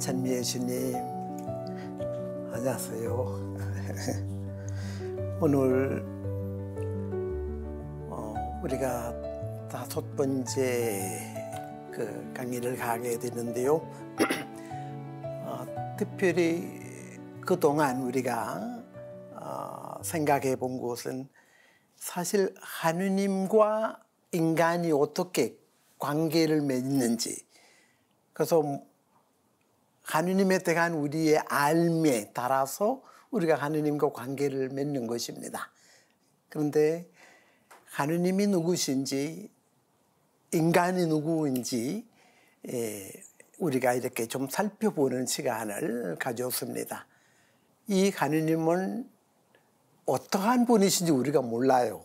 찬미애 주님, 안녕하세요. 오늘 우리가 5번째 강의를 가게 되는데요. 특별히 그동안 우리가 생각해 본 것은 사실 하느님과 인간이 어떻게 관계를 맺는지, 그래서 하느님에 대한 우리의 알미에 따라서 우리가 하느님과 관계를 맺는 것입니다. 그런데 하느님이 누구신지, 인간이 누구인지 우리가 이렇게 좀 살펴보는 시간을 가졌습니다. 이 하느님은 어떠한 분이신지 우리가 몰라요.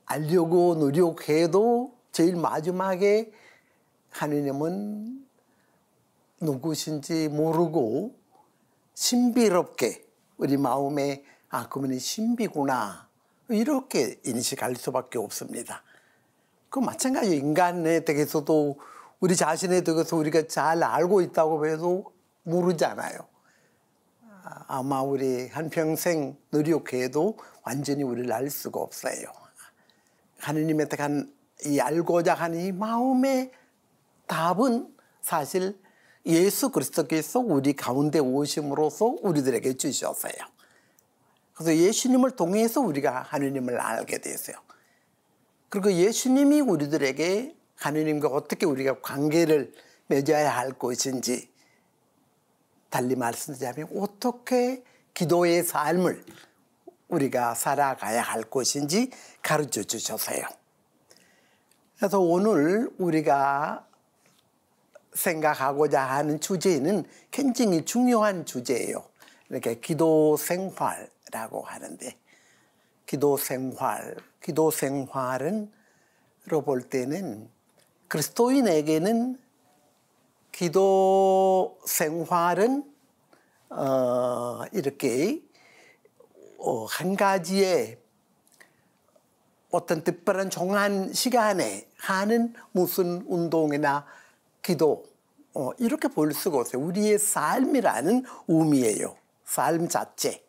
알려고 노력해도 제일 마지막에 하느님은 누구신지 모르고 신비롭게 우리 마음에 그분이 신비구나 이렇게 인식할 수밖에 없습니다. 그 마찬가지로 인간에 대해서도 우리 자신에 대해서 우리가 잘 알고 있다고 해도 모르잖아요. 아마 우리 한평생 노력해도 완전히 우리를 알 수가 없어요. 하느님에 대한 이 알고자 하는 이 마음의 답은 사실 예수 그리스도께서 우리 가운데 오심으로써 우리들에게 주셨어요. 그래서 예수님을 통해서 우리가 하느님을 알게 됐어요. 그리고 예수님이 우리들에게 하느님과 어떻게 우리가 관계를 맺어야 할 것인지, 달리 말씀드리자면 어떻게 기도의 삶을 우리가 살아가야 할 것인지 가르쳐 주셨어요. 그래서 오늘 우리가 생각하고자 하는 주제는 굉장히 중요한 주제예요. 이렇게 기도 생활이라고 하는데, 기도 생활은 볼 때는 그리스도인에게는 기도 생활은 이렇게 한 가지의 어떤 특별한 정한 시간에 하는 무슨 운동이나 기도 이렇게 볼 수가 없어요. 우리의 삶이라는 의미예요. 삶 자체.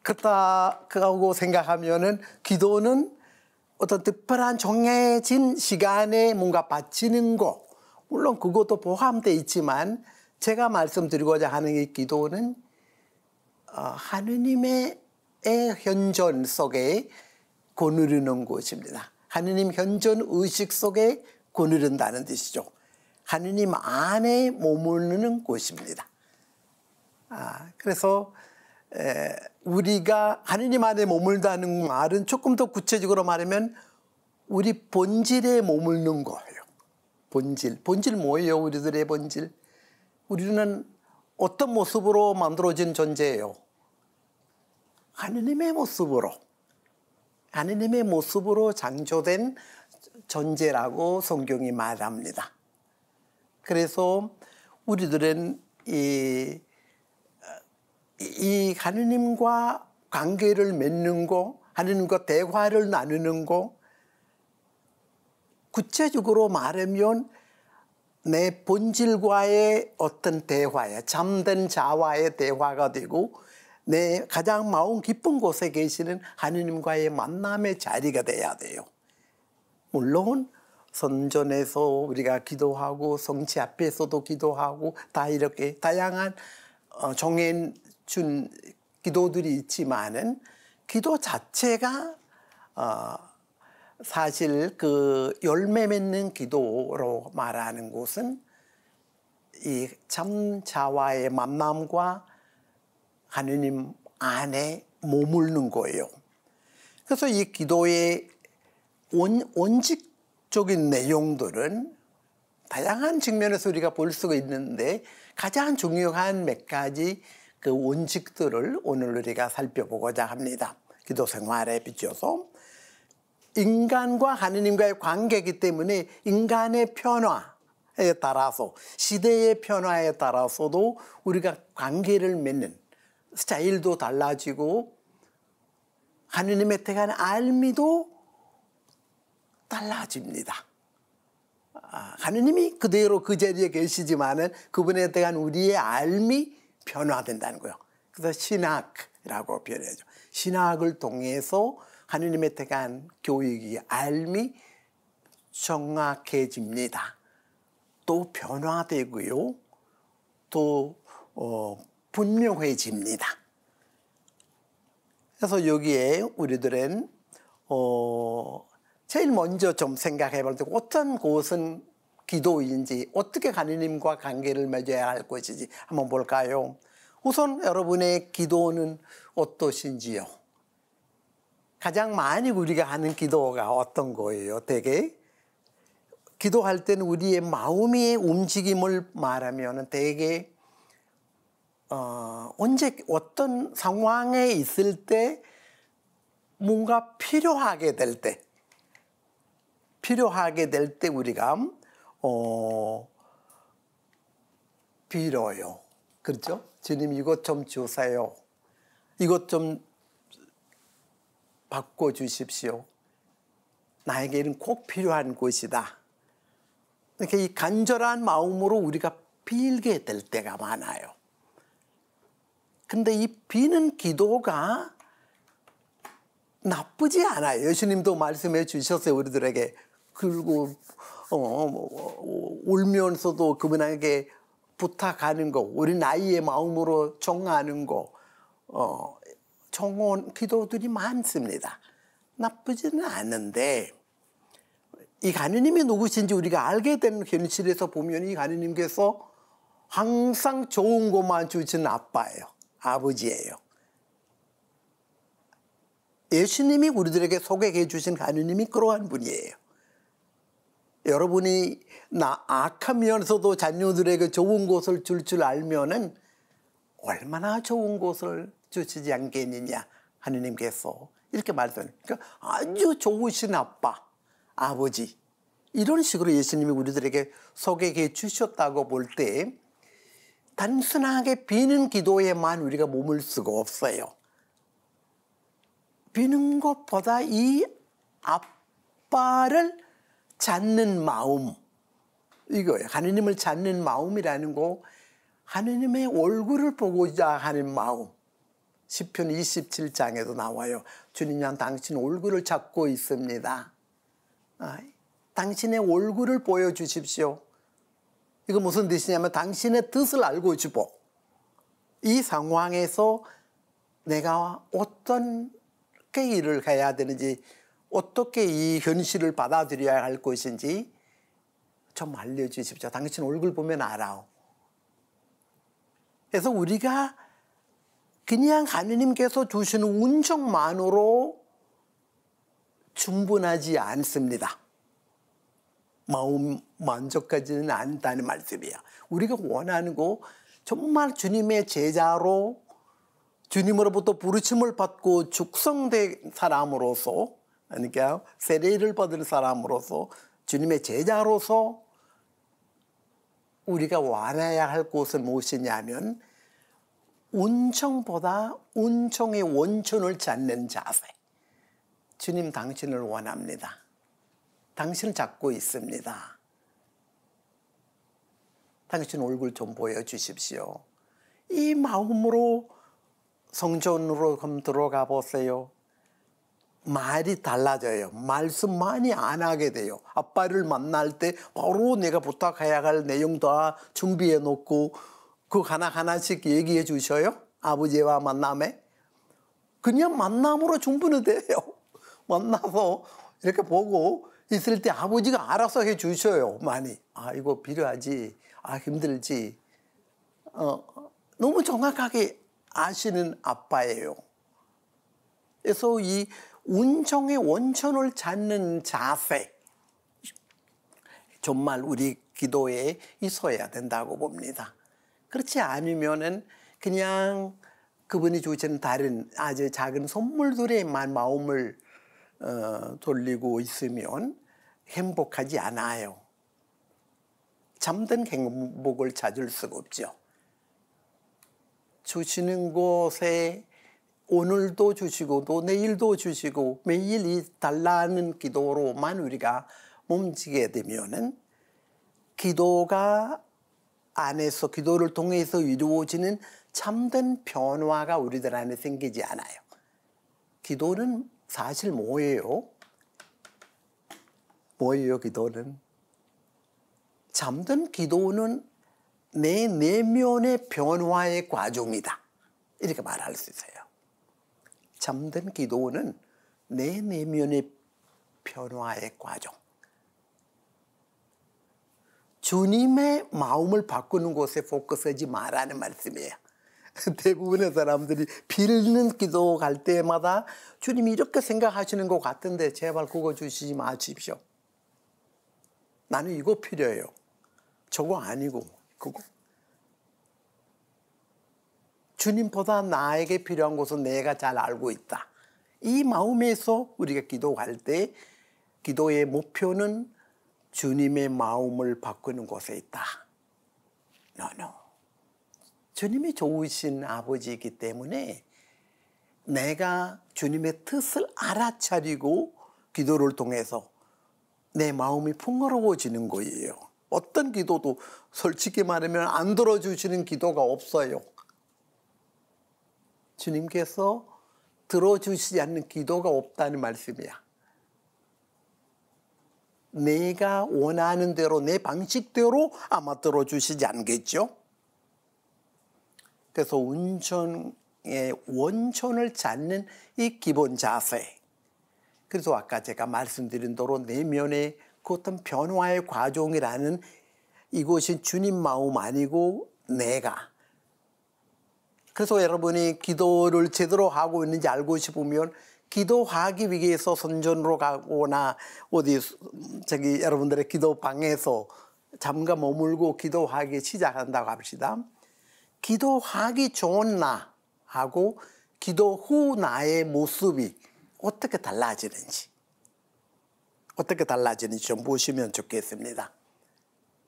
그렇다고 생각하면은 기도는 어떤 특별한 정해진 시간에 뭔가 바치는 거, 물론 그것도 포함되어 있지만 제가 말씀드리고자 하는 이 기도는 하느님의 현존 속에 거느리는 것입니다. 하느님 현존 의식 속에 거느린다는 뜻이죠. 하느님 안에 머무르는 곳입니다. 그래서 우리가 하느님 안에 머물다는 말은 조금 더 구체적으로 말하면 우리 본질에 머무르는 거예요. 본질 뭐예요? 우리들의 본질. 우리는 어떤 모습으로 만들어진 존재예요? 하느님의 모습으로 창조된 존재라고 성경이 말합니다. 그래서 우리들은 이 하느님과 관계를 맺는 거, 하느님과 대화를 나누는 거, 구체적으로 말하면 내 본질과의 어떤 대화야, 잠든 자와의 대화가 되고 내 가장 마음 깊은 곳에 계시는 하느님과의 만남의 자리가 돼야 돼요. 물론 선전에서 우리가 기도하고 성체 앞에서도 기도하고 다 이렇게 다양한 정해준 기도들이 있지만은 기도 자체가 사실 그 열매 맺는 기도로 말하는 것은 이 참자와의 만남과 하느님 안에 머무르는 거예요. 그래서 이 기도의 원칙적인 내용들은 다양한 측면에서 우리가 볼 수가 있는데 가장 중요한 몇 가지 그 원칙들을 오늘 우리가 살펴보고자 합니다. 기도 생활에 비춰서 인간과 하느님과의 관계이기 때문에 인간의 변화에 따라서, 시대의 변화에 따라서도 우리가 관계를 맺는 스타일도 달라지고 하느님에 대한 알미도 달라집니다. 하느님이 그대로 그 자리에 계시지만은 그분에 대한 우리의 알미 변화된다는 거예요. 그래서 신학이라고 표현해죠. 신학을 통해서 하느님에 대한 교육이 알미 정확해집니다. 또 변화되고요. 또 분명해집니다. 그래서 여기에 우리들은 제일 먼저 좀 생각해 볼 때 어떤 곳은 기도인지 어떻게 하느님과 관계를 맺어야 할 것인지 한번 볼까요? 우선 여러분의 기도는 어떠신지요? 가장 많이 우리가 하는 기도가 어떤 거예요? 되게 기도할 때는 우리의 마음의 움직임을 말하면 되게 언제 어떤 상황에 있을 때 뭔가 필요하게 될 때 우리가 빌어요. 그렇죠? 주님 이것 좀 주세요. 이것 좀 바꿔주십시오. 나에게는 꼭 필요한 것이다. 이렇게 이 간절한 마음으로 우리가 빌게 될 때가 많아요. 근데 이 비는 기도가 나쁘지 않아요. 예수님도 말씀해 주셨어요. 우리들에게. 그리고 울면서도 그분에게 부탁하는 거, 우리 나이의 마음으로 청하는 거, 청혼 기도들이 많습니다. 나쁘지는 않은데 이 하느님이 누구신지 우리가 알게 되는 현실에서 보면 이 하느님께서 항상 좋은 것만 주시는 아빠예요. 아버지예요. 예수님이 우리들에게 소개해 주신 하느님이 그러한 분이에요. 여러분이 악하면서도 자녀들에게 좋은 것을 줄 알면은 얼마나 좋은 것을 주시지 않겠느냐 하느님께서 이렇게 말씀해요. 그러니까 아주 좋으신 아빠, 아버지 이런 식으로 예수님이 우리들에게 소개해 주셨다고 볼 때 단순하게 비는 기도에만 우리가 머물 수가 없어요. 비는 것보다 이 아빠를 찾는 마음, 이거예요. 하느님을 찾는 마음이라는 거, 하느님의 얼굴을 보고자 하는 마음. 시편 27장에도 나와요. 주님, 난 당신 얼굴을 찾고 있습니다. 당신의 얼굴을 보여주십시오. 이거 무슨 뜻이냐면 당신의 뜻을 알고 싶어. 이 상황에서 내가 어떤 일을 해야 되는지, 어떻게 이 현실을 받아들여야 할 것인지 좀 알려주십시오. 당신 얼굴 보면 알아. 그래서 우리가 그냥 하느님께서 주시는 운정만으로 충분하지 않습니다. 마음 만족하지는 않다는 말씀이에요. 우리가 원하는 거 정말 주님의 제자로 주님으로부터 부르심을 받고 축성된 사람으로서, 그러니까 세례를 받은 사람으로서 주님의 제자로서 우리가 원해야 할 것은 무엇이냐면 운청보다 운청의 원천을 찾는 자세. 주님, 당신을 원합니다. 당신을 찾고 있습니다. 당신 얼굴 좀 보여주십시오. 이 마음으로 성전으로 들어가 보세요. 말이 달라져요. 말씀 많이 안 하게 돼요. 아빠를 만날 때 바로 내가 부탁해야 할 내용 다 준비해 놓고 그 하나하나씩 얘기해 주셔요. 아버지와 만남에. 그냥 만남으로 충분히 돼요. 만나서 이렇게 보고 있을 때 아버지가 알아서 해 주셔요. 많이. 이거 필요하지. 힘들지. 너무 정확하게 아시는 아빠예요. 그래서 이 운정의 원천을 찾는 자세, 정말 우리 기도에 있어야 된다고 봅니다. 그렇지 않으면은 그냥 그분이 주신 다른 아주 작은 선물들에만 마음을 돌리고 있으면 행복하지 않아요. 참된 행복을 찾을 수가 없죠. 주시는 곳에 오늘도 주시고 또 내일도 주시고 매일 이 달라는 기도로만 우리가 몸지게 되면은 기도가 안에서 기도를 통해서 이루어지는 참된 변화가 우리들 안에 생기지 않아요. 기도는 사실 뭐예요? 뭐예요, 기도는? 참된 기도는 내 내면의 변화의 과정이다. 이렇게 말할 수 있어요. 참된 기도는 내 내면의 변화의 과정. 주님의 마음을 바꾸는 곳에 포커스하지 말라는 말씀이에요. 대부분의 사람들이 빌는 기도 갈 때마다 주님이 이렇게 생각하시는 것 같은데 제발 그거 주시지 마십시오. 나는 이거 필요해요. 저거 아니고 그거. 주님보다 나에게 필요한 것은 내가 잘 알고 있다. 이 마음에서 우리가 기도할 때 기도의 목표는 주님의 마음을 바꾸는 곳에 있다. No. 주님이 좋으신 아버지이기 때문에 내가 주님의 뜻을 알아차리고 기도를 통해서 내 마음이 풍요로워지는 거예요. 어떤 기도도 솔직히 말하면 안 들어주시는 기도가 없어요. 주님께서 들어주시지 않는 기도가 없다는 말씀이야. 내가 원하는 대로 내 방식대로 아마 들어주시지 않겠죠? 그래서 온전의 원천을 찾는 이 기본 자세. 그래서 아까 제가 말씀드린 대로 내면의 그 어떤 변화의 과정이라는 이것이 주님 마음 아니고 내가. 그래서 여러분이 기도를 제대로 하고 있는지 알고 싶으면 기도하기 위해서 선전으로 가거나 어디 여러분들의 기도방에서 잠깐 머물고 기도하기 시작한다고 합시다. 기도하기 전 나하고 기도 후 나의 모습이 어떻게 달라지는지 좀 보시면 좋겠습니다.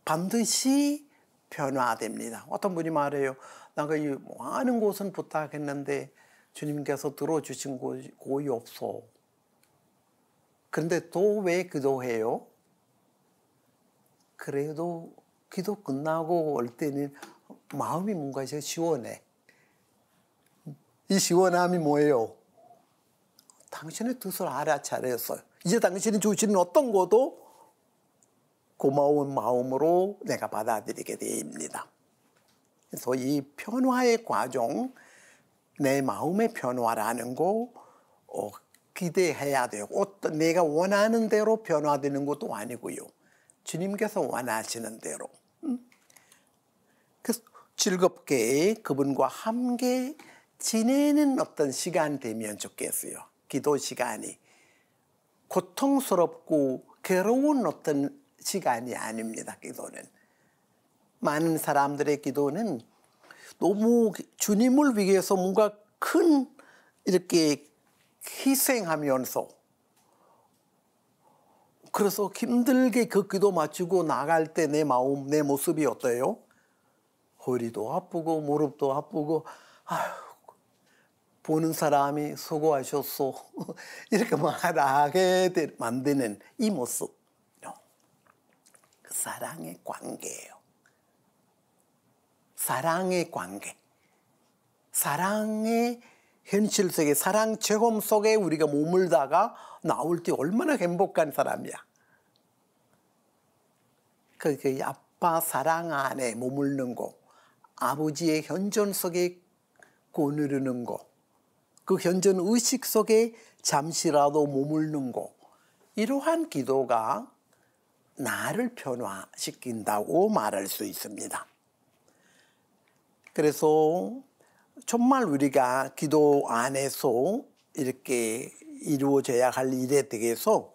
반드시 변화됩니다. 어떤 분이 말해요. 내가 이 많은 곳은 부탁했는데 주님께서 들어주신 곳이 거의 없어. 그런데 또 왜 기도해요? 그래도 기도 끝나고 올 때는 마음이 뭔가 이제 시원해. 이 시원함이 뭐예요? 당신의 뜻을 알아차렸어요. 이제 당신이 주시는 어떤 것도 고마운 마음으로 내가 받아들이게 됩니다. 그래서 이 변화의 과정, 내 마음의 변화라는 거 기대해야 돼요. 어떤 내가 원하는 대로 변화되는 것도 아니고요. 주님께서 원하시는 대로. 그래서 즐겁게 그분과 함께 지내는 어떤 시간 되면 좋겠어요. 기도 시간이. 고통스럽고 괴로운 어떤 시간이 아닙니다. 기도는. 많은 사람들의 기도는 너무 주님을 위해서 뭔가 큰 이렇게 희생하면서 그래서 힘들게 그 기도 마치고 나갈 때 내 마음, 내 모습이 어때요? 허리도 아프고 무릎도 아프고 아휴, 보는 사람이 수고하셨어 이렇게 말하게 만드는 이 모습. 그 사랑의 관계예요. 사랑의 관계. 사랑의 현실 속에, 사랑 체험 속에 우리가 머물다가 나올 때 얼마나 행복한 사람이야. 그 아빠 사랑 안에 머무르는 거, 아버지의 현존 속에 거느리는 거, 그 현존 의식 속에 잠시라도 머무르는 거, 이러한 기도가 나를 변화시킨다고 말할 수 있습니다. 그래서 정말 우리가 기도 안에서 이렇게 이루어져야 할 일에 대해서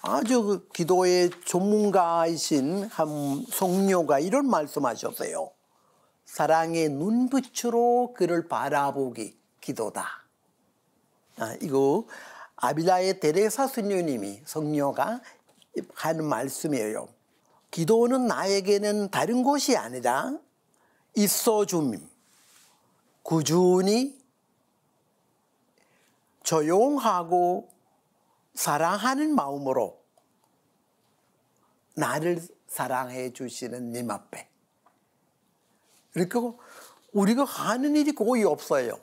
아주 그 기도의 전문가이신 한 성녀가 이런 말씀하셨어요. 사랑의 눈빛으로 그를 바라보기 기도다. 이거 아빌라의 데레사 수녀님이 성녀가 하는 말씀이에요. 기도는 나에게는 다른 것이 아니라 있어줌, 꾸준히 조용하고 사랑하는 마음으로 나를 사랑해 주시는 님 앞에. 그러니까 우리가 하는 일이 거의 없어요.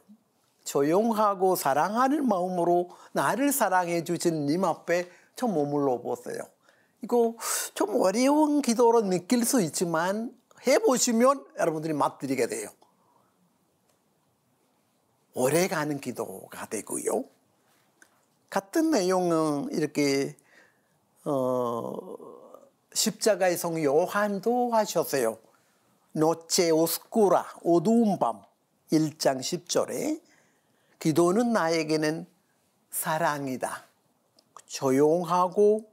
조용하고 사랑하는 마음으로 나를 사랑해 주신 님 앞에 좀 머물러 보세요. 이거 좀 어려운 기도로 느낄 수 있지만 해보시면 여러분들이 맛들이게 돼요. 오래가는 기도가 되고요. 같은 내용은 이렇게 십자가의 성 요한도 하셨어요. 노체 오스쿠라, 어두운 밤 1장 10절에 기도는 나에게는 사랑이다. 조용하고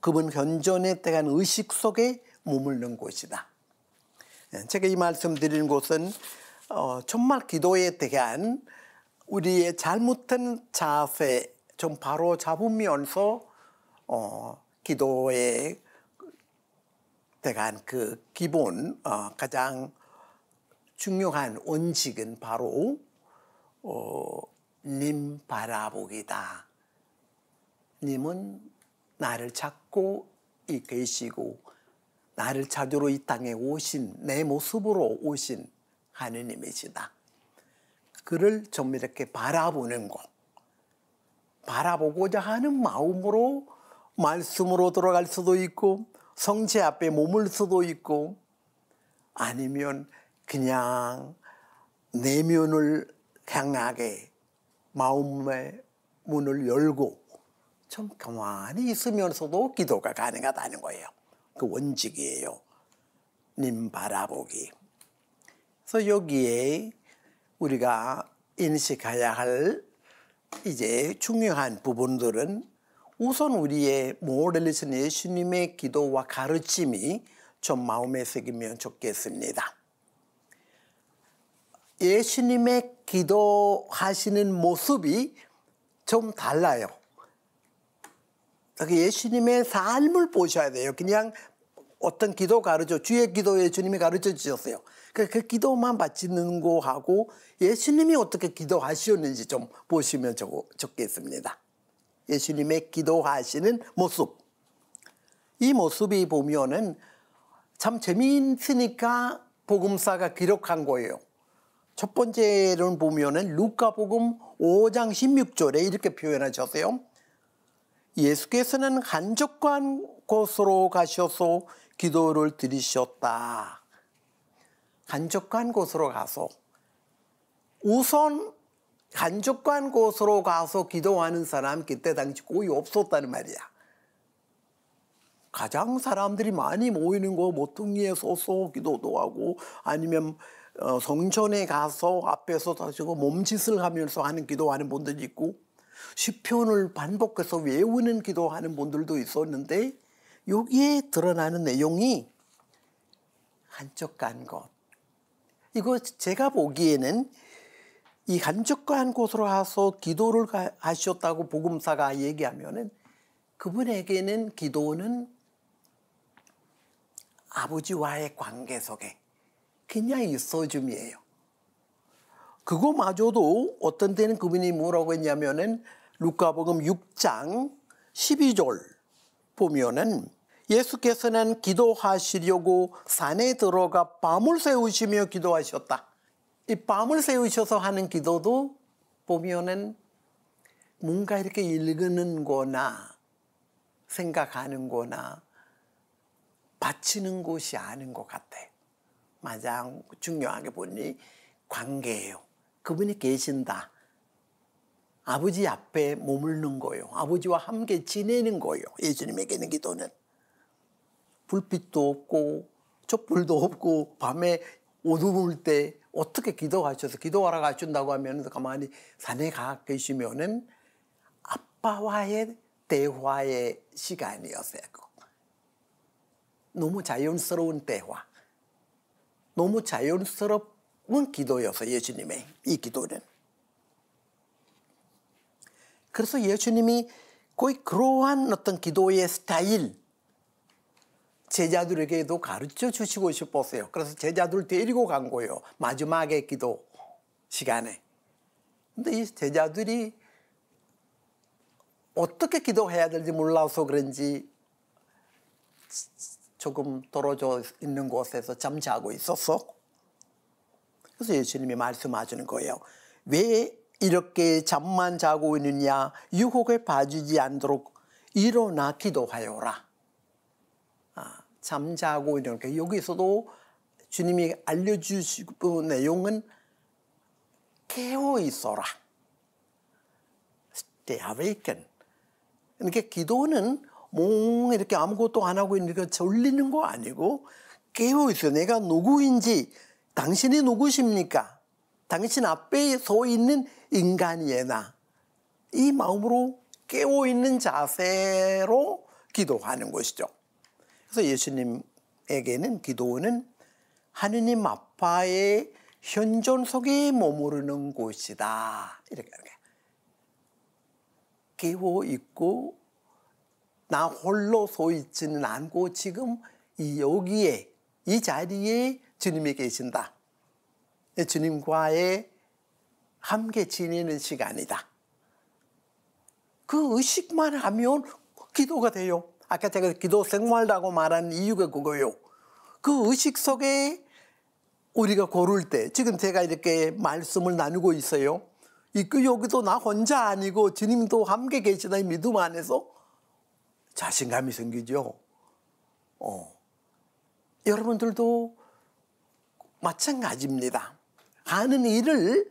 그분 현존에 대한 의식 속에 머무르는 곳이다. 제가 이 말씀 드리는 것은 정말 기도에 대한 우리의 잘못된 자세 좀 바로 잡으면서 기도에 대한 그 기본 가장 중요한 원칙은 바로 님 바라보기다. 님은 나를 찾고 계시고 나를 찾으러 이 땅에 오신 내 모습으로 오신 하느님이시다. 그를 좀 이렇게 바라보는 것, 바라보고자 하는 마음으로 말씀으로 들어갈 수도 있고 성체 앞에 머물 수도 있고 아니면 그냥 내면을 향하게 마음의 문을 열고 좀 가만히 있으면서도 기도가 가능하다는 거예요. 그 원칙이에요. 님 바라보기. 그래서 여기에 우리가 인식해야 할 이제 중요한 부분들은 우선 우리의 모델이신 예수님의 기도와 가르침이 좀 마음에 새기면 좋겠습니다. 예수님의 기도하시는 모습이 좀 달라요. 예수님의 삶을 보셔야 돼요. 그냥 어떤 기도 주의 기도 예수님이 가르쳐 주셨어요. 그 기도만 바치는 거 하고 예수님이 어떻게 기도하셨는지 좀 보시면 좋겠습니다. 예수님의 기도하시는 모습. 이 모습이 보면은 참 재미있으니까 복음사가 기록한 거예요. 첫 번째는 보면은 루카복음 5장 16절에 이렇게 표현하셨어요. 예수께서는 한적한 곳으로 가셔서 기도를 드리셨다. 한적한 곳으로 가서 우선 한적한 곳으로 가서 기도하는 사람 그때 당시 거의 없었다는 말이야. 가장 사람들이 많이 모이는 거 모퉁이에 서서 기도도 하고 아니면 성전에 가서 앞에서 다시고 몸짓을 하면서 하는 기도하는 분들이 있고 시편을 반복해서 외우는 기도하는 분들도 있었는데 여기에 드러나는 내용이 한적한 곳. 이거 제가 보기에는 이 한적한 곳으로 가서 기도를 하셨다고 복음사가 얘기하면은 그분에게는 기도는 아버지와의 관계 속에 그냥 있어줌이에요. 그거마저도 어떤 때는 그분이 뭐라고 했냐면은 루카복음 6장 12절 보면은 예수께서는 기도하시려고 산에 들어가 밤을 새우시며 기도하셨다. 이 밤을 새우셔서 하는 기도도 보면은 뭔가 이렇게 읽는 거나 생각하는 거나 바치는 것이 아닌 것 같아. 가장 중요하게 보니 관계예요. 그분이 계신다. 아버지 앞에 머무르는 거예요. 아버지와 함께 지내는 거예요. 예수님에게는 기도는. 불빛도 없고 촛불도 없고 밤에 어두울 때 어떻게 기도하셔서 기도하러 가준다고 하면 가만히 산에 가 계시면은 아빠와의 대화의 시간이었어요. 너무 자연스러운 대화. 너무 자연스러운 기도였어요. 예수님의 이 기도는. 그래서 예수님이 거의 그러한 어떤 기도의 스타일 제자들에게도 가르쳐 주시고 싶었어요. 그래서 제자들 데리고 간 거예요. 마지막의 기도 시간에. 근데 이 제자들이 어떻게 기도해야 될지 몰라서 그런지 조금 떨어져 있는 곳에서 잠자고 있었어. 그래서 예수님이 말씀하시는 거예요. 왜 이렇게 잠만 자고 있느냐? 유혹에 빠지지 않도록 일어나 기도하여라. 잠자고 있는 게 여기서도 주님이 알려주시고 내용은 깨어 있어라. Stay awaken. 그러니까 기도는 몽 이렇게 아무것도 안 하고 있는 거 졸리는 거 아니고 깨어 있어요. 내가 누구인지, 당신이 누구십니까? 당신 앞에 서 있는 인간이에 나. 이 마음으로 깨어 있는 자세로 기도하는 것이죠. 그래서 예수님에게는 기도는 하느님 아빠의 현존 속에 머무르는 곳이다. 이렇게 깨어 있고 나 홀로 서 있지는 않고 지금 여기에 이 자리에 주님이 계신다. 주님과의 함께 지내는 시간이다. 그 의식만 하면 기도가 돼요. 아까 제가 기도 생활이라고 말한 이유가 그거예요. 그 의식 속에 우리가 고를 때, 지금 제가 이렇게 말씀을 나누고 있어요. 여기도 나 혼자 아니고 주님도 함께 계시다 이 믿음 안에서 자신감이 생기죠. 여러분들도 마찬가지입니다. 하는 일을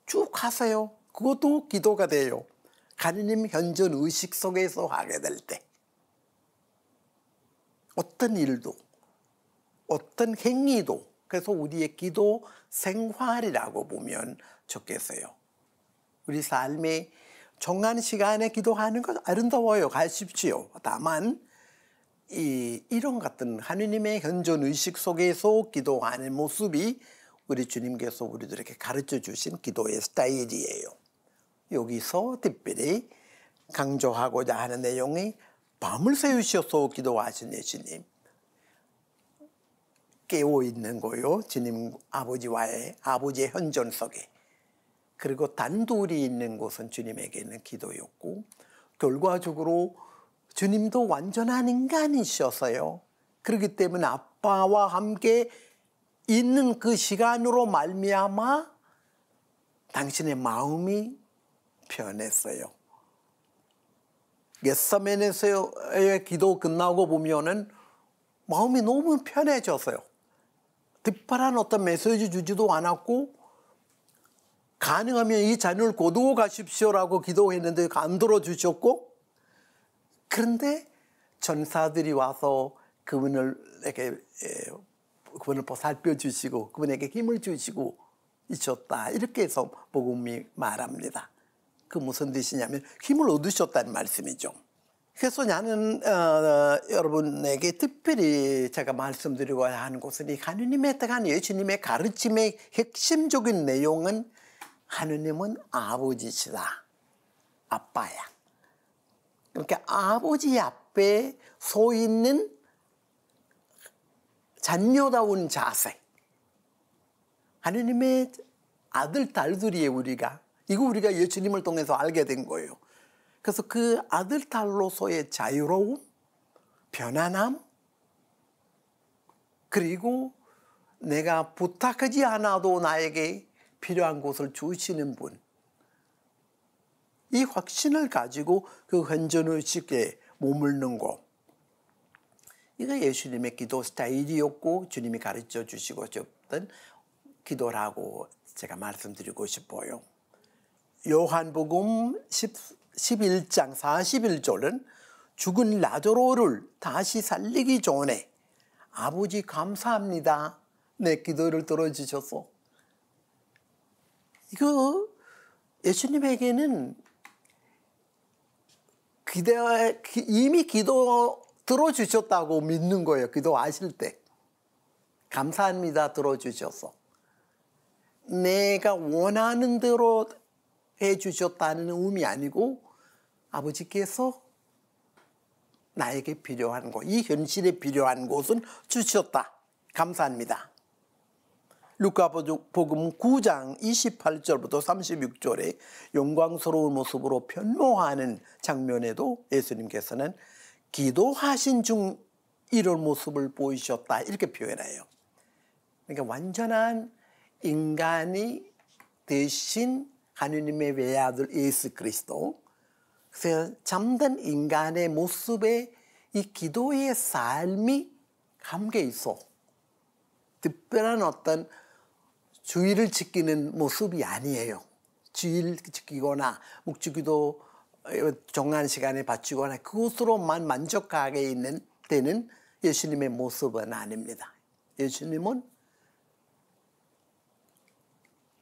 쭉 하세요. 그것도 기도가 돼요. 하느님 현존 의식 속에서 하게 될 때. 어떤 일도, 어떤 행위도, 그래서 우리의 기도 생활이라고 보면 좋겠어요. 우리 삶의 정한 시간에 기도하는 건 아름다워요. 가십시오. 다만 이런 같은 하느님의 현존 의식 속에서 기도하는 모습이 우리 주님께서 우리들에게 가르쳐 주신 기도의 스타일이에요. 여기서 특별히 강조하고자 하는 내용이 밤을 새우셔서 기도하신 예수님. 깨어있는 거요. 주님 아버지의 현존 속에. 그리고 단둘이 있는 곳은 주님에게는 기도였고 결과적으로 주님도 완전한 인간이셨어요. 그렇기 때문에 아빠와 함께 있는 그 시간으로 말미암아 당신의 마음이 변했어요. 겟세마네에서의 기도 끝나고 보면은 마음이 너무 편해졌어요. 특별한 어떤 메시지 주지도 않았고 가능하면 이 자녀를 거두어 가십시오라고 기도했는데 안 들어주셨고 그런데 전사들이 와서 그분을 보살펴 주시고 그분에게 힘을 주시고 있었다. 이렇게 해서 복음이 말합니다. 그 무슨 뜻이냐면 힘을 얻으셨다는 말씀이죠. 그래서 나는 여러분에게 특별히 제가 말씀드리고자 하는 것은 이 하느님에 대한 예수님의 가르침의 핵심적인 내용은 하느님은 아버지시다. 아빠야. 그러니까 아버지 앞에 서 있는 자녀다운 자세. 하느님의 아들, 딸들이에요, 우리가. 이거 우리가 예수님을 통해서 알게 된 거예요. 그래서 그 아들, 딸로서의 자유로움, 편안함, 그리고 내가 부탁하지 않아도 나에게 필요한 것을 주시는 분. 이 확신을 가지고 그 현존의식에 머무르는 것. 이거 예수님의 기도 스타일이었고 주님이 가르쳐 주시고 싶던 기도라고 제가 말씀드리고 싶어요. 요한복음 11장 41절은 죽은 라자로를 다시 살리기 전에 아버지 감사합니다. 내 기도를 들어주셔서. 이거 예수님에게는 이미 기도 들어주셨다고 믿는 거예요. 기도하실 때. 감사합니다. 들어주셔서. 내가 원하는 대로 해주셨다는 의미 아니고 아버지께서 나에게 필요한 것, 이 현실에 필요한 것은 주셨다. 감사합니다. 루카복음 9장 28절부터 36절에 영광스러운 모습으로 변모하는 장면에도 예수님께서는 기도하신 중 이런 모습을 보이셨다 이렇게 표현해요. 그러니까 완전한 인간이 되신 하느님의 외아들 예수 그리스도. 그래서 잠든 인간의 모습에 이 기도의 삶이 함께 있어. 특별한 어떤 주의를 지키는 모습이 아니에요. 주의를 지키거나 묵주기도 정한 시간에 바치거나 그것으로만 만족하게 되는 예수님의 모습은 아닙니다. 예수님은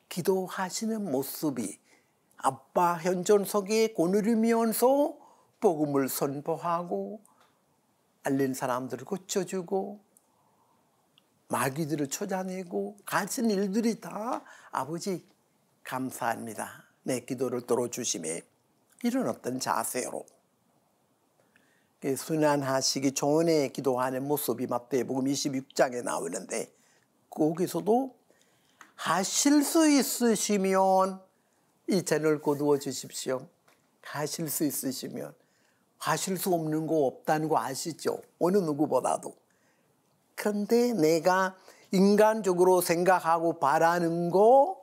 기도하시는 모습이 아빠 현존석에 거느리면서 복음을 선포하고 알린 사람들을 고쳐주고 마귀들을 쫓아내고 가진 일들이 다 아버지 감사합니다. 내 기도를 들어주심에 이런 어떤 자세로 순환하시기 전에 기도하는 모습이 마태복음 26장에 나오는데 거기서도 하실 수 있으시면 이 잔을 거두어 주십시오. 하실 수 있으시면. 하실 수 없는 거 없다는 거 아시죠? 어느 누구보다도. 그런데 내가 인간적으로 생각하고 바라는 거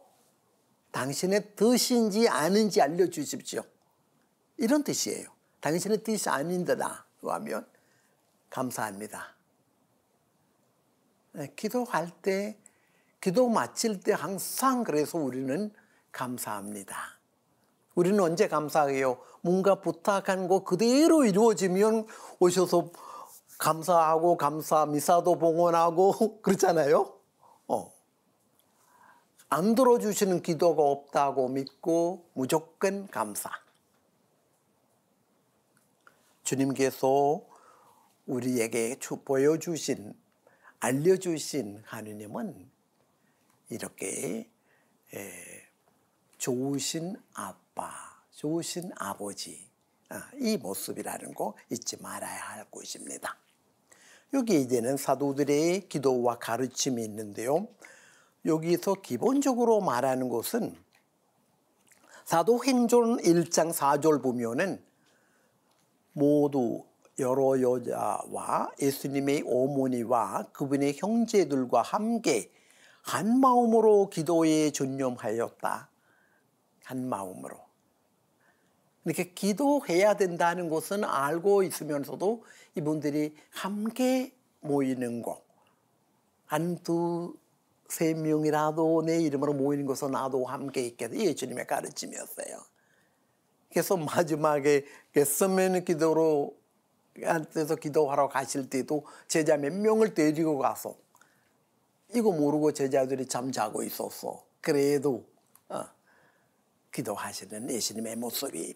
당신의 뜻인지 아닌지 알려주십시오. 이런 뜻이에요. 당신의 뜻이 아닌데라 하면 감사합니다. 기도할 때, 기도 마칠 때 항상 그래서 우리는 감사합니다. 우리는 언제 감사해요? 뭔가 부탁한 거 그대로 이루어지면 오셔서 감사하고 감사 미사도 봉헌하고 그렇잖아요. 안 들어주시는 기도가 없다고 믿고 무조건 감사. 주님께서 우리에게 보여주신 알려주신 하느님은 이렇게 좋으신 아빠, 좋으신 아버지 이 모습이라는 거 잊지 말아야 할 것입니다. 여기 이제는 사도들의 기도와 가르침이 있는데요. 여기서 기본적으로 말하는 것은 사도행전 1장 4절 보면은 모두 여러 여자와 예수님의 어머니와 그분의 형제들과 함께 한 마음으로 기도에 전념하였다. 한 마음으로. 이렇게 기도해야 된다는 것은 알고 있으면서도 이분들이 함께 모이는 것. 한두 세 명이라도 내 이름으로 모이는 것은 나도 함께 있겠다. 이게 주님의 가르침이었어요. 그래서 마지막에 겟세마네 기도로 한테서 기도하러 가실 때도 제자 몇 명을 데리고 가서 이거 모르고 제자들이 잠자고 있었어. 그래도 기도하시는 예수님의 모습이.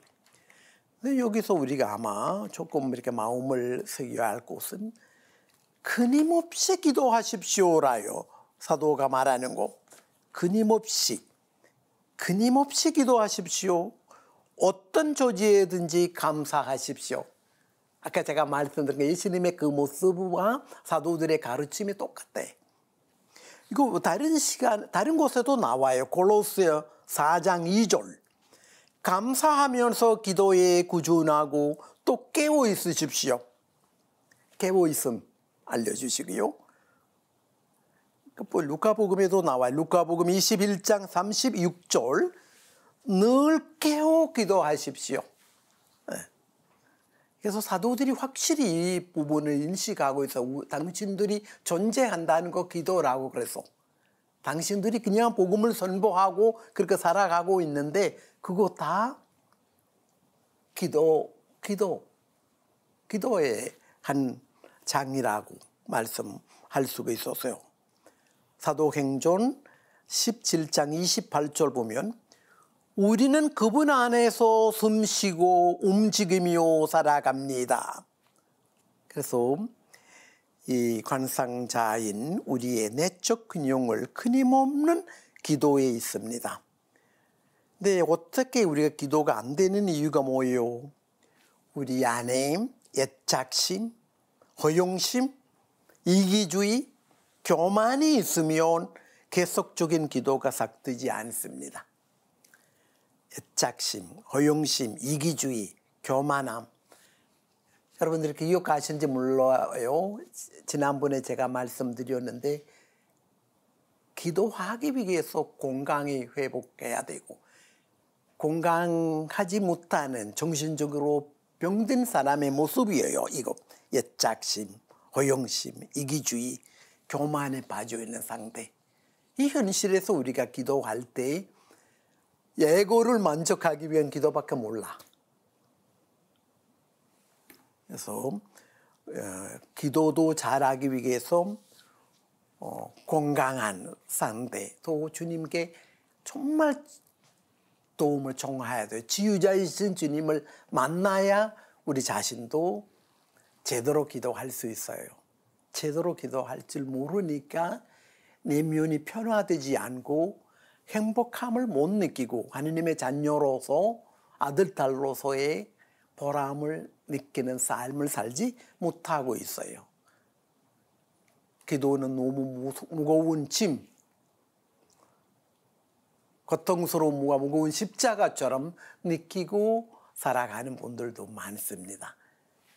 근데 여기서 우리가 아마 조금 이렇게 마음을 새겨야 할 것은 끊임없이 기도하십시오라요. 사도가 말하는 거. 끊임없이 기도하십시오. 어떤 조지에든지 감사하십시오. 아까 제가 말씀드린 예수님의 그 모습과 사도들의 가르침이 똑같대. 이거 다른 곳에도 나와요. 골로새 4장 2절. 감사하면서 기도에 꾸준하고 또 깨어 있으십시오. 깨어 있음 알려주시고요. 루카복음에도 나와요. 루카복음 21장 36절. 늘 깨어 기도하십시오. 그래서 사도들이 확실히 이 부분을 인식하고 있어. 당신들이 존재한다는 거 기도라고 그래서. 당신들이 그냥 복음을 선포하고 그렇게 살아가고 있는데 그거 다 기도의 한 장이라고 말씀할 수가 있었어요. 사도행전 17장 28절 보면 우리는 그분 안에서 숨쉬고 움직이며 살아갑니다. 그래서 이 관상자인 우리의 내적 근용을 끊임없는 기도에 있습니다. 근데 어떻게 우리가 기도가 안 되는 이유가 뭐예요? 우리 안에 애착심, 허영심, 이기주의, 교만이 있으면 계속적인 기도가 삭되지 않습니다. 애착심, 허영심, 이기주의, 교만함 여러분들이 기억하시는지 몰라요. 지난번에 제가 말씀드렸는데 기도하기 위해서 건강이 회복해야 되고 건강하지 못하는 정신적으로 병든 사람의 모습이에요. 이거 옛작심, 허영심, 이기주의, 교만에 빠져 있는 상태. 이 현실에서 우리가 기도할 때 예고를 만족하기 위한 기도밖에 몰라. 그래서 기도도 잘하기 위해서 건강한 상태, 또 주님께 정말 도움을 청해야 돼요. 지유자이신 주님을 만나야 우리 자신도 제대로 기도할 수 있어요. 제대로 기도할 줄 모르니까 내면이 변화되지 않고 행복함을 못 느끼고 하느님의 자녀로서 아들, 딸로서의 보람을 느끼는 삶을 살지 못하고 있어요. 기도는 너무 무거운 짐, 고통스러움과 무거운 십자가처럼 느끼고 살아가는 분들도 많습니다.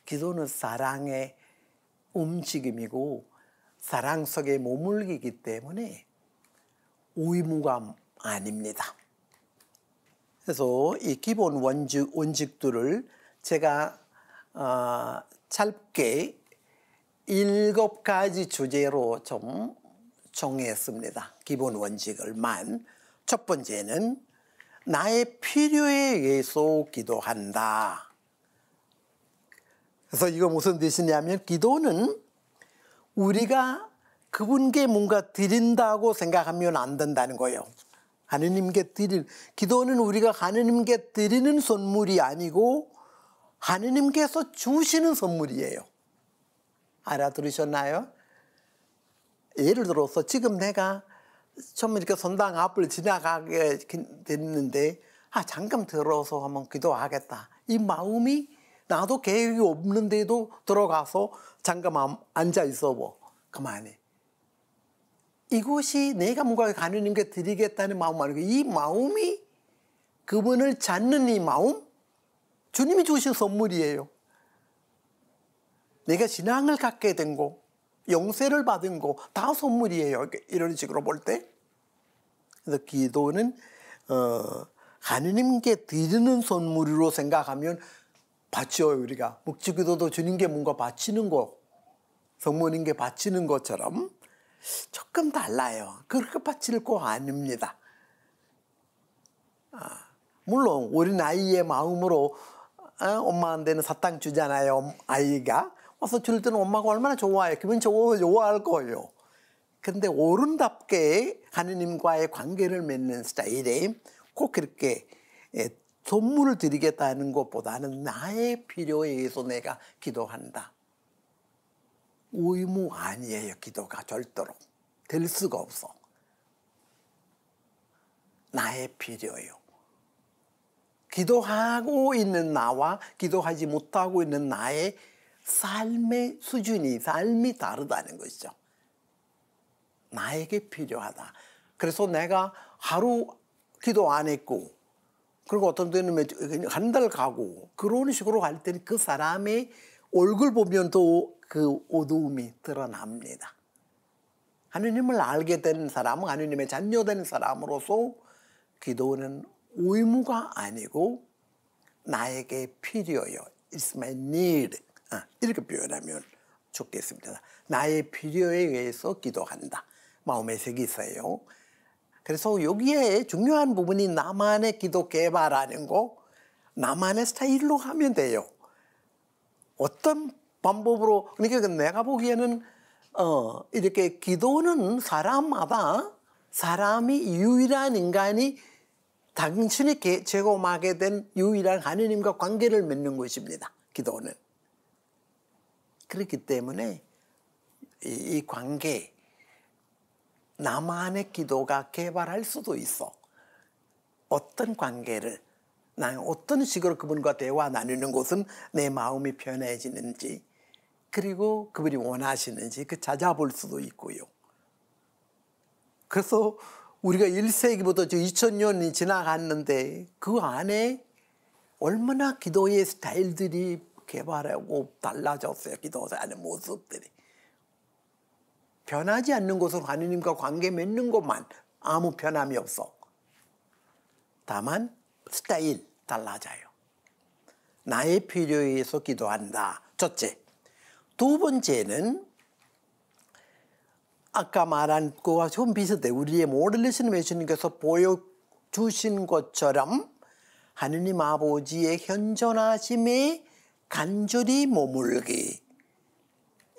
기도는 사랑의 움직임이고 사랑 속에 머물기기 때문에 의무가 아닙니다. 그래서 이 기본 원칙들을 제가 짧게 7가지 주제로 좀 정했습니다. 기본 원칙을만. 첫 번째는 나의 필요에 의해서 기도한다. 그래서 이거 무슨 뜻이냐면 기도는 우리가 그분께 뭔가 드린다고 생각하면 안 된다는 거예요. 하느님께 기도는 우리가 하느님께 드리는 선물이 아니고 하느님께서 주시는 선물이에요. 알아들으셨나요? 예를 들어서 지금 내가 좀 이렇게 선당 앞을 지나가게 됐는데 잠깐 들어서 한번 기도하겠다. 이 마음이 나도 계획이 없는데도 들어가서 잠깐 앉아 있어 봐. 그만해. 이것이 내가 뭔가 하느님께 드리겠다는 마음 아니고 이 마음이 그분을 찾는 이 마음 주님이 주신 선물이에요. 내가 신앙을 갖게 된 거, 영세를 받은 거 다 선물이에요. 이런 식으로 볼 때. 그래서 기도는 하느님께 드리는 선물로 생각하면 바쳐요. 우리가 묵주기도도 주님께 뭔가 바치는 거, 성모님께 바치는 것처럼 조금 달라요. 그렇게 바칠 거 아닙니다. 물론 어린 아이의 마음으로 엄마한테는 사탕 주잖아요. 아이가 와서 줄 때는 엄마가 얼마나 좋아해요. 기분 좋아할 거예요. 근데 어른답게 하느님과의 관계를 맺는 스타일에 꼭 그렇게 선물을 드리겠다는 것보다는 나의 필요에 의해서 내가 기도한다. 의무 아니에요. 기도가 절대로. 될 수가 없어. 나의 필요예요. 기도하고 있는 나와 기도하지 못하고 있는 나의 삶의 수준이, 삶이 다르다는 것이죠. 나에게 필요하다. 그래서 내가 하루 기도 안 했고, 그리고 어떤 때는 한 달 가고, 그런 식으로 갈 때는 그 사람의 얼굴 보면 또 그 어두움이 드러납니다. 하느님을 알게 된 사람은 하느님의 자녀 된 사람으로서 기도는 의무가 아니고 나에게 필요해요. It's my need. 이렇게 표현하면 좋겠습니다. 나의 필요에 의해서 기도한다. 마음에 새기세요. 그래서 여기에 중요한 부분이 나만의 기도 개발하는 거, 나만의 스타일로 하면 돼요. 어떤 방법으로, 그러니까 내가 보기에는 이렇게 기도는 사람마다 사람이 유일한 인간이 당신이 제공하게 된 유일한 하느님과 관계를 맺는 것입니다. 기도는. 그렇기 때문에 이 관계, 나만의 기도가 개발할 수도 있어. 어떤 관계를, 난 어떤 식으로 그분과 대화 나누는 것은 내 마음이 편해지는지, 그리고 그분이 원하시는지 찾아볼 수도 있고요. 그래서 우리가 1세기부터 2000년이 지나갔는데 그 안에 얼마나 기도의 스타일들이 개발하고 달라졌어요. 기도하는 모습들이. 변하지 않는 것은 하느님과 관계 맺는 것만 아무 변함이 없어. 다만 스타일 달라져요. 나의 필요에 의해서 기도한다. 첫째. 두 번째는 아까 말한 거와 좀 비슷해. 우리의 모델리신 예수님께서 보여주신 것처럼 하느님 아버지의 현존하심에 간절히 머물기.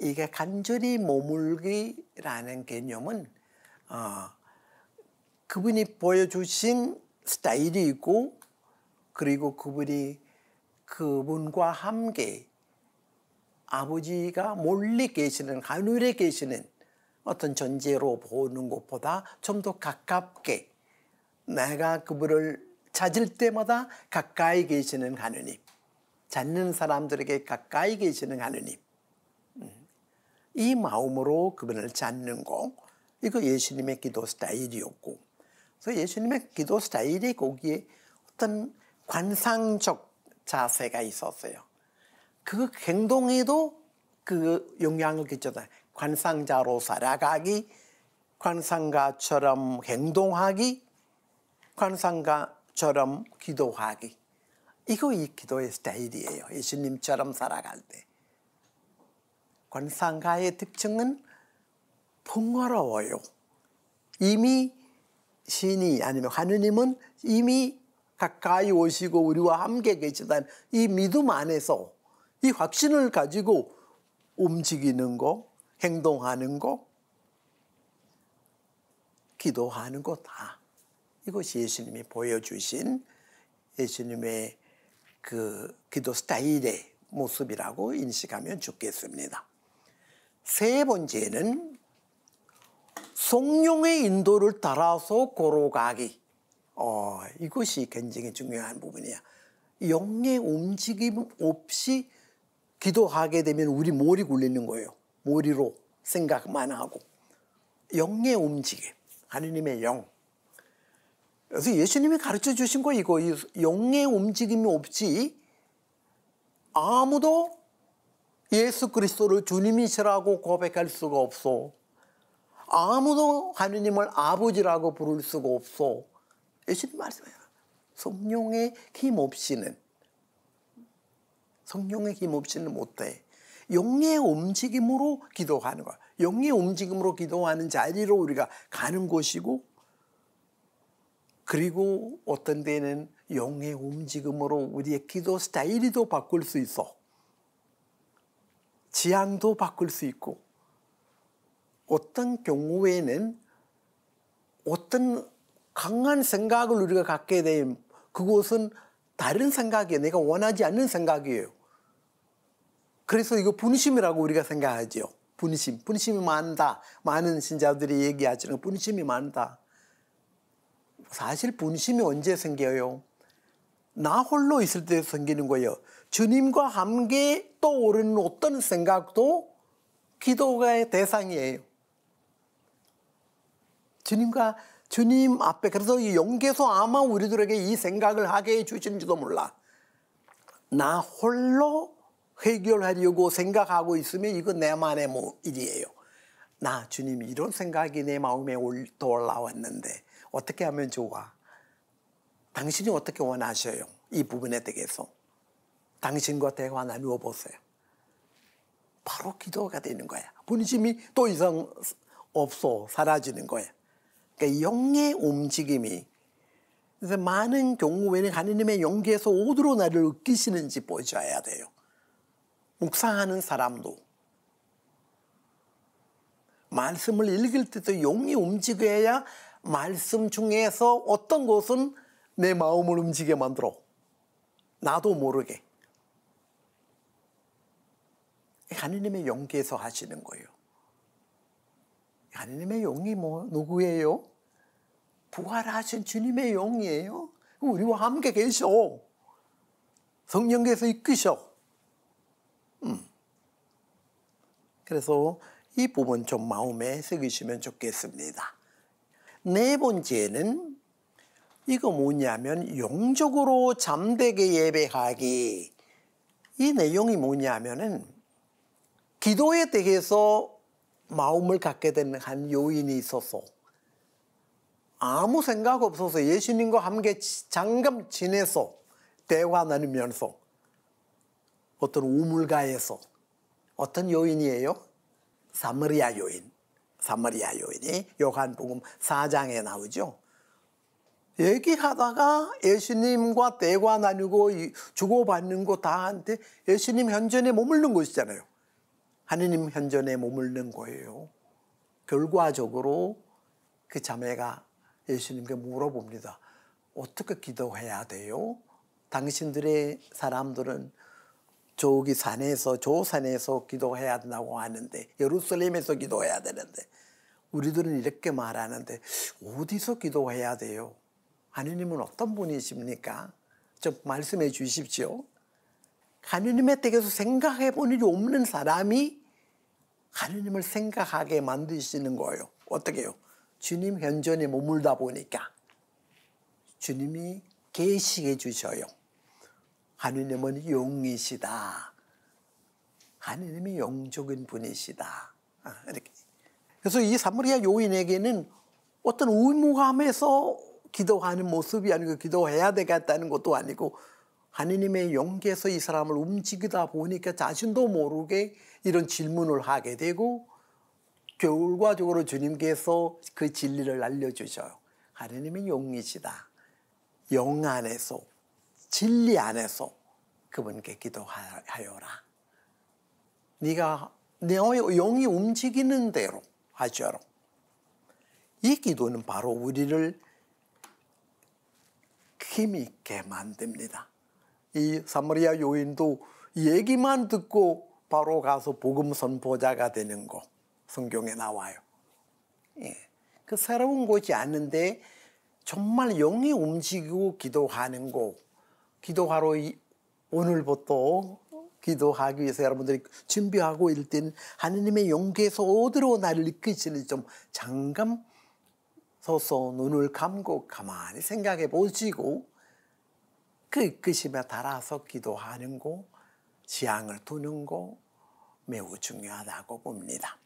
이게 간절히 머물기라는 개념은 그분이 보여주신 스타일이 있고 그리고 그분과 함께 아버지가 멀리 계시는 하늘에 계시는 어떤 존재로 보는 것보다 좀 더 가깝게 내가 그분을 찾을 때마다 가까이 계시는 하느님, 찾는 사람들에게 가까이 계시는 하느님, 이 마음으로 그분을 찾는 거, 이거 예수님의 기도 스타일이었고, 그래서 예수님의 기도 스타일이 거기에 어떤 관상적 자세가 있었어요. 그 행동에도 그 영향을 끼쳤다. 관상자로 살아가기, 관상가처럼 행동하기, 관상가처럼 기도하기. 이거 이 기도의 스타일이에요. 예수님처럼 살아갈 때. 관상가의 특징은 풍요로워요. 이미 신이 아니면 하느님은 이미 가까이 오시고 우리와 함께 계시다는 이 믿음 안에서 이 확신을 가지고 움직이는 거, 행동하는 거, 기도하는 거 다. 이것이 예수님이 보여주신 예수님의 그 기도 스타일의 모습이라고 인식하면 좋겠습니다. 세 번째는 성령의 인도를 따라서 걸어가기. 이것이 굉장히 중요한 부분이야. 영의 움직임 없이 기도하게 되면 우리 머리 굴리는 거예요. 머리로 생각만 하고. 영의 움직임, 하느님의 영. 그래서 예수님이 가르쳐 주신 거 이거, 영의 움직임이 없이 아무도 예수 그리스도를 주님이시라고 고백할 수가 없어. 아무도 하느님을 아버지라고 부를 수가 없어. 예수님 말씀해요. 성령의 힘 없이는 못해. 영의 움직임으로 기도하는 거야. 영의 움직임으로 기도하는 자리로 우리가 가는 것이고, 그리고 어떤 데는 영의 움직임으로 우리의 기도 스타일도 바꿀 수 있어. 지향도 바꿀 수 있고, 어떤 경우에는 어떤 강한 생각을 우리가 갖게 되면 그것은 다른 생각이에요. 내가 원하지 않는 생각이에요. 그래서 이거 분심이라고 우리가 생각하죠. 분심이 많다. 많은 신자들이 얘기하지는 분심이 많다. 사실 분심이 언제 생겨요? 나 홀로 있을 때 생기는 거예요. 주님과 함께 떠오르는 어떤 생각도 기도의 대상이에요. 주님 앞에, 그래서 이 영계에서 아마 우리들에게 이 생각을 하게 해주시는지도 몰라. 나 홀로 해결하려고 생각하고 있으면 이건 내만의 일이에요. 주님 이런 생각이 내 마음에 올라왔는데 어떻게 하면 좋아? 당신이 어떻게 원하셔요? 이 부분에 대해서 당신과 대화 나누어 보세요. 바로 기도가 되는 거야. 분심이 또 이상 없어. 사라지는 거야. 그러니까 영의 움직임이, 그래서 많은 경우에는 하느님의 영계에서 어디로 나를 이끄시는지 보셔야 돼요. 묵상하는 사람도 말씀을 읽을 때도 영이 움직여야 말씀 중에서 어떤 것은 내 마음을 움직여 만들어. 나도 모르게. 하느님의 영계에서 하시는 거예요. 하느님의 영이 누구예요? 부활하신 주님의 영이에요. 우리와 함께 계셔. 성령께서 이끄셔. 그래서 이 부분 좀 마음에 새기시면 좋겠습니다. 네 번째는 이거 뭐냐면 영적으로 잠되게 예배하기. 이 내용이 뭐냐면은 기도에 대해서 마음을 갖게 되는 한 요인이 있어서 아무 생각 없어서 예수님과 함께 잠깐 지내서 대화 나누면서 어떤 우물가에서 어떤 요인이에요? 사마리아 요인. 사마리아 요인이 요한복음 4장에 나오죠. 얘기하다가 예수님과 대화 나누고 주고받는 거 다 하는데 예수님 현전에 머무르는 곳이잖아요. 하느님 현전에 머무르는 거예요. 결과적으로 그 자매가 예수님께 물어봅니다. 어떻게 기도해야 돼요? 당신들의 사람들은 저기 산에서 저 산에서 기도해야 된다고 하는데 예루살렘에서 기도해야 되는데 우리들은 이렇게 말하는데 어디서 기도해야 돼요? 하느님은 어떤 분이십니까? 좀 말씀해 주십시오. 하느님에 대해서 생각해 본 일이 없는 사람이 하느님을 생각하게 만드시는 거예요. 어떻게 해요? 주님 현전에 머물다 보니까 주님이 계시게 주셔요. 하느님은 영이시다. 하느님이 영적인 분이시다. 이렇게. 그래서 이 사마리아 요인에게는 어떤 의무감에서 기도하는 모습이 아니고 기도해야 되겠다는 것도 아니고 하느님의 영계에서 이 사람을 움직이다 보니까 자신도 모르게 이런 질문을 하게 되고 결과적으로 주님께서 그 진리를 알려주셔요. 하느님이 영이시다. 영 안에서 진리 안에서 그분께 기도하여라. 네가 내 영이 움직이는 대로 하셔라. 이 기도는 바로 우리를 힘있게 만듭니다. 이 사마리아 요인도 얘기만 듣고 바로 가서 복음 선포자가 되는 거 성경에 나와요. 예. 그 새로운 것이 아닌데 정말 영이 움직이고 기도하는 거 기도하러 오늘부터 기도하기 위해서 여러분들이 준비하고 있을 때는 하느님의 영계에서 어디로 나를 이끄시는지 좀 잠깐 서서 눈을 감고 가만히 생각해 보시고 그 이끄심에 따라서 기도하는 거, 지향을 두는 거 매우 중요하다고 봅니다.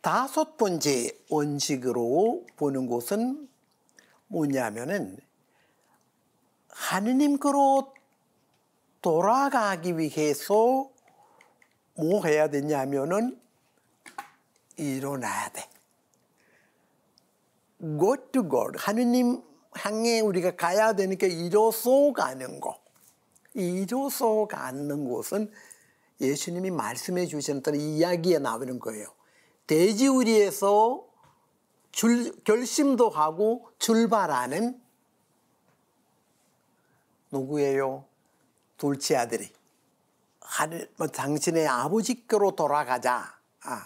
다섯 번째 원칙으로 보는 것은 뭐냐면은 하느님께로 돌아가기 위해서 뭐 해야 되냐면은 일어나야 돼. Go to God. 하느님 향해 우리가 가야 되니까 일어서 가는 거. 일어서 가는 것은 예수님이 말씀해 주셨던 이야기에 나오는 거예요. 돼지우리에서 결심도 하고 출발하는 누구예요? 둘째 아들이 당신의 아버지께로 돌아가자.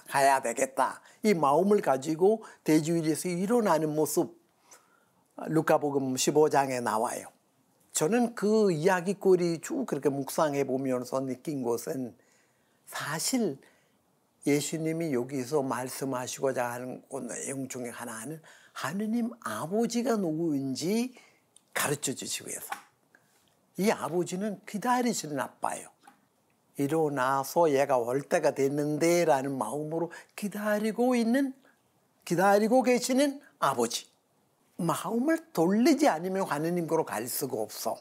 가야 되겠다. 이 마음을 가지고 돼지우리에서 일어나는 모습 루카복음 15장에 나와요. 저는 그 이야기거리 쭉 그렇게 묵상해 보면서 느낀 것은 사실 예수님이 여기서 말씀하시고자 하는 내용 중에 하나는 하느님 아버지가 누구인지 가르쳐 주시기 위해서. 이 아버지는 기다리시는 아빠예요. 일어나서 얘가 올 때가 됐는데 라는 마음으로 기다리고 계시는 아버지. 마음을 돌리지 않으면 하느님께로 갈 수가 없어.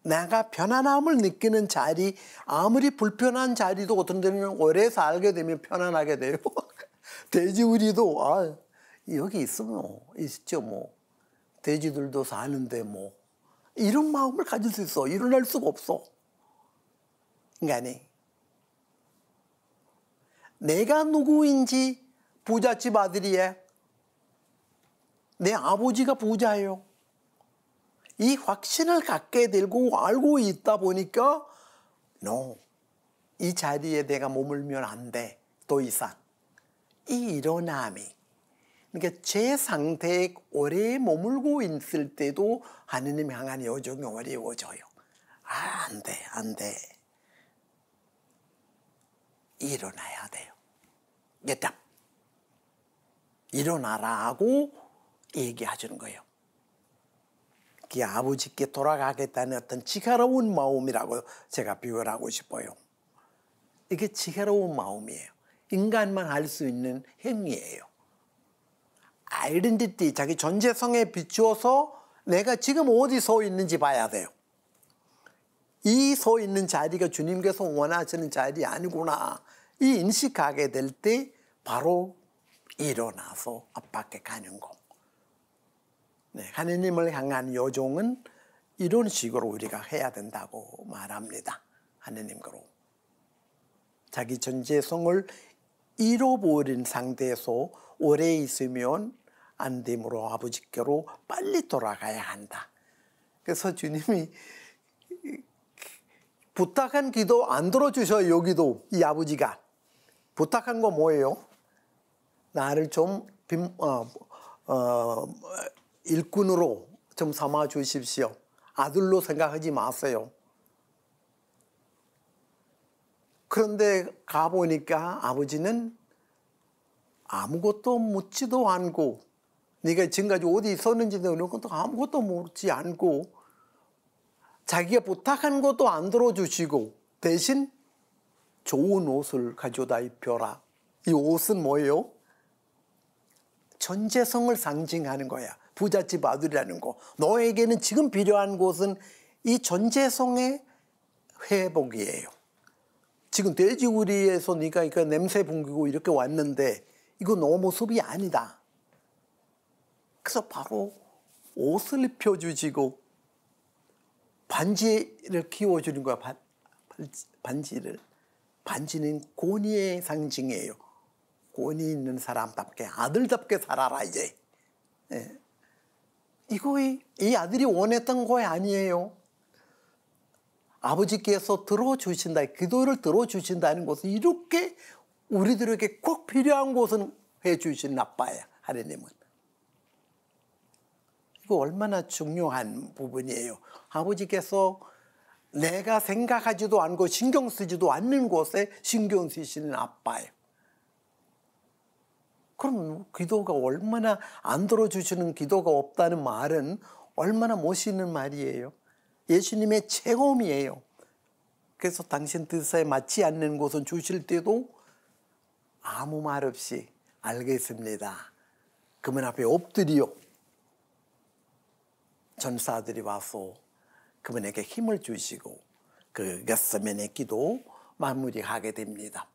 내가 편안함을 느끼는 자리, 아무리 불편한 자리도 어떤 데는 오래 살게 되면 편안하게 돼요. 돼지우리도 여기 있으면 있죠 뭐. 돼지들도 사는데 뭐. 이런 마음을 가질 수 있어. 일어날 수가 없어. 인간이. 내가 누구인지 부잣집 아들이야. 내 아버지가 부자예요. 이 확신을 갖게 되고 알고 있다 보니까 이 자리에 내가 머물면 안 돼. 더 이상. 이 일어남이 그러니까 제 상태에 오래 머물고 있을 때도 하느님 향한 여정이 어려워져요. 안 돼, 안 돼. 일어나야 돼요. 일단 일어나라 하고 얘기해 주는 거예요. 자기 아버지께 돌아가겠다는 어떤 지혜로운 마음이라고 제가 비유를 하고 싶어요. 이게 지혜로운 마음이에요. 인간만 할 수 있는 행위예요. 아이덴티티, 자기 존재성에 비추어서 내가 지금 어디 서 있는지 봐야 돼요. 이 서 있는 자리가 주님께서 원하시는 자리 아니구나. 이 인식하게 될 때 바로 일어나서 앞밖에 가는 거. 네, 하느님을 향한 요종은 이런 식으로 우리가 해야 된다고 말합니다. 하느님께로. 자기 존재성을 잃어버린 상태에서 오래 있으면 안 되므로 아버지께로 빨리 돌아가야 한다. 그래서 주님이 부탁한 기도 안 들어주셔요. 여기도 이 아버지가. 부탁한 거 뭐예요? 나를 좀 일꾼으로 좀 삼아 주십시오. 아들로 생각하지 마세요. 그런데 가보니까 아버지는 아무것도 묻지도 않고, 네가 지금까지 어디 있었는지도 이런 것도 아무것도 묻지 않고, 자기가 부탁한 것도 안 들어주시고 대신 좋은 옷을 가져다 입혀라. 이 옷은 뭐예요? 존재성을 상징하는 거야. 부잣집 아들이라는 거. 너에게는 지금 필요한 것은 이 존재성의 회복이에요. 지금 돼지우리에서 네가 이거 냄새 풍기고 이렇게 왔는데 이거 너 모습이 아니다. 그래서 바로 옷을 입혀주시고 반지를 키워주는 거야. 반지를. 반지는 권위의 상징이에요. 권위 있는 사람답게, 아들답게 살아라 이제. 예. 이거 이 아들이 원했던 거 아니에요. 아버지께서 들어주신다, 기도를 들어주신다는 것은 이렇게 우리들에게 꼭 필요한 것은 해주신 아빠야, 하느님은. 이거 얼마나 중요한 부분이에요. 아버지께서 내가 생각하지도 않고 신경 쓰지도 않는 곳에 신경 쓰시는 아빠예요. 그럼 기도가 얼마나 안 들어주시는 기도가 없다는 말은 얼마나 멋있는 말이에요. 예수님의 체험이에요. 그래서 당신 뜻에 맞지 않는 것은 주실 때도 아무 말 없이 알겠습니다. 그분 앞에 엎드려 전사들이 와서 그분에게 힘을 주시고 그 겟세마네 기도 마무리하게 됩니다.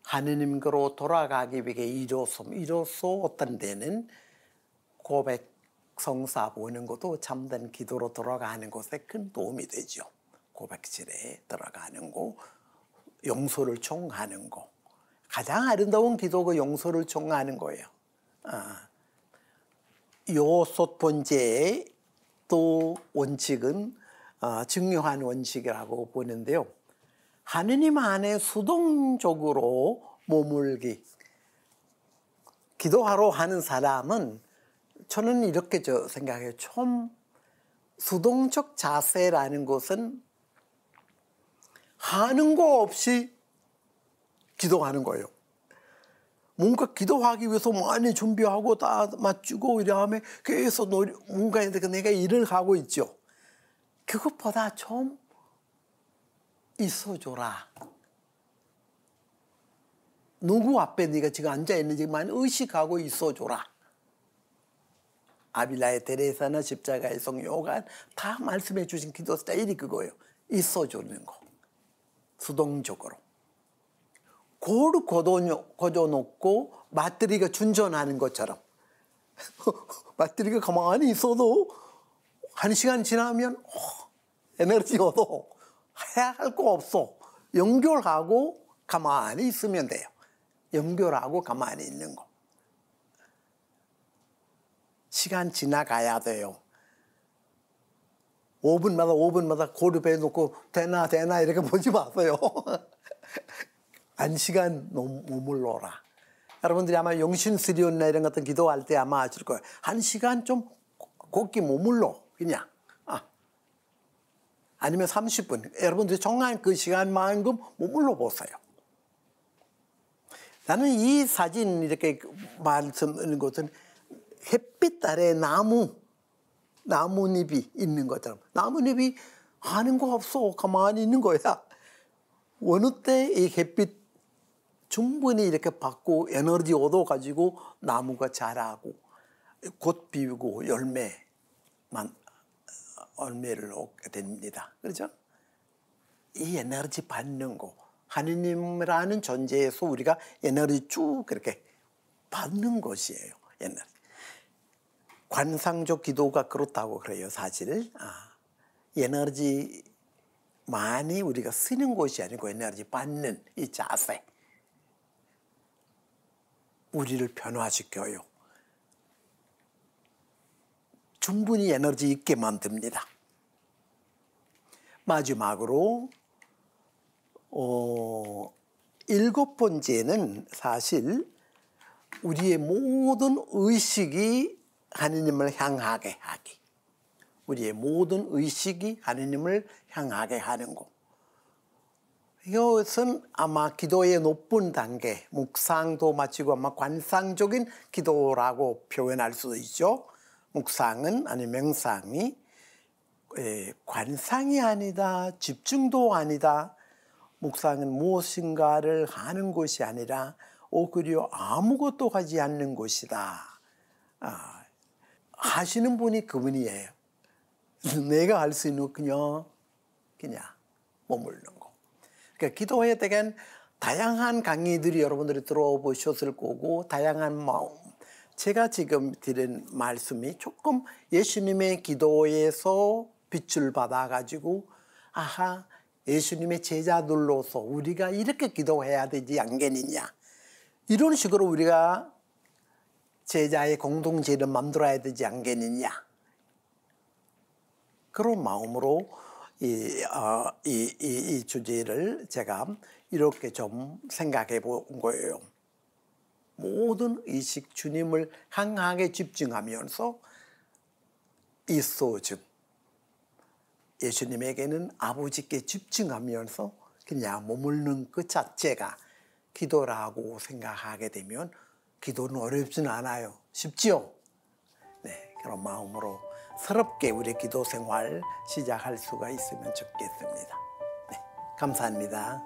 하느님께로 돌아가기 위해 이로써 어떤 데는 고백 성사 보는 것도 참된 기도로 돌아가는 것에 큰 도움이 되죠. 고백실에 들어가는 거, 용서를 청하는 거. 가장 아름다운 기도가 용서를 청하는 거예요. 요 첫 번째 또 원칙은 중요한 원칙이라고 보는데요. 하느님 안에 수동적으로 머물기. 기도하러 하는 사람은 저는 이렇게 생각해요. 좀 수동적 자세라는 것은 하는 거 없이 기도하는 거예요. 뭔가 기도하기 위해서 많이 준비하고 다 맞추고 이러면 계속 뭔가 내가 일을 하고 있죠. 그것보다 좀 있어줘라. 누구 앞에 네가 지금 앉아있는지만 의식하고 있어줘라. 아빌라의 데레사나 십자가의 성 요한 다 말씀해 주신 기도 스타일이 그거예요. 있어주는 거. 수동적으로. 고루 거둬놓고 배터리가 충전하는 것처럼. 배터리가 가만히 있어도 1시간 지나면 에너지 얻어. 해야 할 거 없어. 연결하고 가만히 있으면 돼요. 연결하고 가만히 있는 거. 시간 지나가야 돼요. 5분마다 고르베 놓고 되나 이렇게 보지 마세요. 1시간 머물러라. 여러분들이 아마 영신스리온나 이런 같은 기도할 때 아마 아실 거예요. 1시간 좀 곱게 머물러 그냥. 아니면 30분. 여러분들이 정한 그 시간만큼 머물러 보세요. 나는 이 사진 이렇게 말씀드리는 것은 햇빛 아래 나무 나뭇잎이 있는 것처럼. 나뭇잎이 하는 거 없어. 가만히 있는 거야. 어느 때 이 햇빛 충분히 이렇게 받고 에너지 얻어가지고 나무가 자라고 꽃 피우고 열매를 얻게 됩니다. 그렇죠? 이 에너지 받는 거, 하느님이라는 존재에서 우리가 에너지 쭉 그렇게 받는 것이에요. 에너지. 관상적 기도가 그렇다고 그래요, 사실. 에너지 많이 우리가 쓰는 것이 아니고 에너지 받는 이 자세. 우리를 변화시켜요. 충분히 에너지 있게 만듭니다. 마지막으로 7번째는 사실 우리의 모든 의식이 하느님을 향하게 하기. 우리의 모든 의식이 하느님을 향하게 하는 것. 이것은 아마 기도의 높은 단계, 묵상도 마치고 아마 관상적인 기도라고 표현할 수도 있죠. 묵상은 아니면 명상이 관상이 아니다, 집중도 아니다. 묵상은 무엇인가를 하는 것이 아니라 오히려 아무것도 하지 않는 것이다. 하시는 분이 그분이에요. 내가 할 수 있는 그냥 머무르는 거. 그러니까 기도회에 대한 다양한 강의들이 여러분들이 들어보셨을 거고 다양한 마음. 제가 지금 드린 말씀이 조금 예수님의 기도에서 빛을 받아가지고 예수님의 제자들로서 우리가 이렇게 기도해야 되지 않겠느냐. 이런 식으로 우리가 제자의 공동체를 만들어야 되지 않겠느냐. 그런 마음으로 이 주제를 제가 이렇게 좀 생각해 본 거예요. 모든 의식 주님을 향하게 집중하면서 이 소중 예수님에게는 아버지께 집중하면서 그냥 머무르는 그 자체가 기도라고 생각하게 되면 기도는 어렵지는 않아요. 쉽죠? 네, 그런 마음으로 새롭게 우리 기도 생활 시작할 수가 있으면 좋겠습니다. 네, 감사합니다.